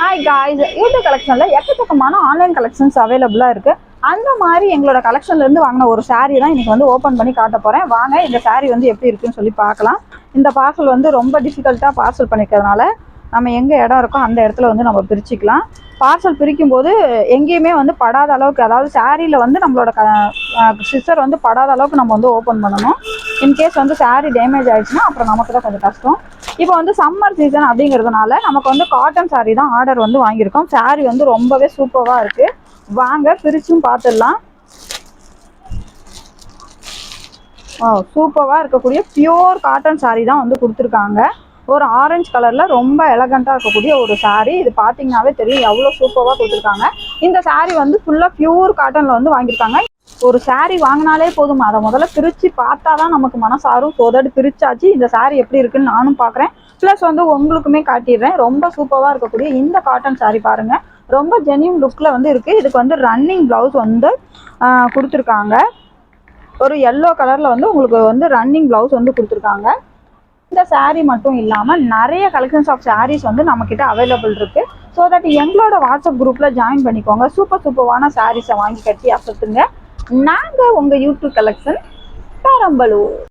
Hi guys, YouTube கலெக்ஷனில் எக்கச்சக்கமான online collections அவைலபிளாக இருக்குது. அந்த மாதிரி எங்களோட கலெக்ஷன்லேருந்து வாங்கின ஒரு சாரீ தான் இன்றைக்கி வந்து ஓப்பன் பண்ணி காட்ட போகிறேன். வாங்க இந்த சாரீ வந்து எப்படி இருக்குன்னு சொல்லி பார்க்கலாம். இந்த பார்சல் வந்து ரொம்ப டிஃபிகல்ட்டாக பார்சல் பண்ணிக்கிறதுனால நம்ம எங்கே இடம் இருக்கோ அந்த இடத்துல வந்து நம்ம பிரிச்சுக்கலாம். பார்சல் பிரிக்கும்போது எங்கேயுமே வந்து படாத அளவுக்கு, அதாவது சாரியில் வந்து நம்மளோட சிஸ்டர் வந்து படாத அளவுக்கு நம்ம வந்து ஓப்பன் பண்ணணும். இன்கேஸ் வந்து சாரீ டேமேஜ் ஆகிடுச்சுன்னா அப்புறம் நமக்கு தான் கொஞ்சம் கஷ்டம். இப்போ வந்து சம்மர் சீசன் அப்படிங்கிறதுனால நமக்கு வந்து காட்டன் சாரீ தான் ஆர்டர் வந்து வாங்கியிருக்கோம். சாரீ வந்து ரொம்பவே சூப்பராக இருக்குது. வாங்க பிரிச்சும் பார்த்துடலாம். சூப்பராக இருக்கக்கூடிய பியூர் காட்டன் சாரீ தான் வந்து கொடுத்துருக்காங்க. ஒரு ஆரஞ்சு கலரில் ரொம்ப எலகண்ட்டாக இருக்கக்கூடிய ஒரு சாரீ. இது பார்த்தீங்கன்னாவே தெரியும் எவ்வளோ சூப்பராக கொடுத்துருக்காங்க. இந்த சாரீ வந்து ஃபுல்லாக பியூர் காட்டனில் வந்து வாங்கியிருக்காங்க. ஒரு சாரீ வாங்கினாலே போதும், அதை முதல்ல பிரித்து பார்த்தா தான் நமக்கு மனசாரும். சோதடு பிரிச்சாச்சு. இந்த சாரீ எப்படி இருக்குன்னு நானும் பார்க்குறேன், ப்ளஸ் வந்து உங்களுக்குமே காட்டிடுறேன். ரொம்ப சூப்பராக இருக்கக்கூடிய இந்த காட்டன் சாரீ பாருங்கள், ரொம்ப ஜென்யூன் லுக்கில் வந்து இருக்குது. இதுக்கு வந்து ரன்னிங் ப்ளவுஸ் வந்து கொடுத்துருக்காங்க. ஒரு எல்லோ கலரில் வந்து உங்களுக்கு வந்து ரன்னிங் ப்ளவுஸ் வந்து கொடுத்துருக்காங்க. இந்த சாரீ மட்டும் இல்லாமல் நிறைய கலெக்ஷன்ஸ் ஆஃப் சாரீஸ் வந்து நம்மக்கிட்ட அவைலபிள் இருக்குது. ஸோ தட் எங்களோட வாட்ஸ்அப் குரூப்பில் ஜாயின் பண்ணிக்கோங்க. சூப்பரான சாரீஸை வாங்கி கட்டி அசத்துங்க. நாங்கள் உங்கள் யூடியூப் கலெக்ஷன் பெரம்பலூர்.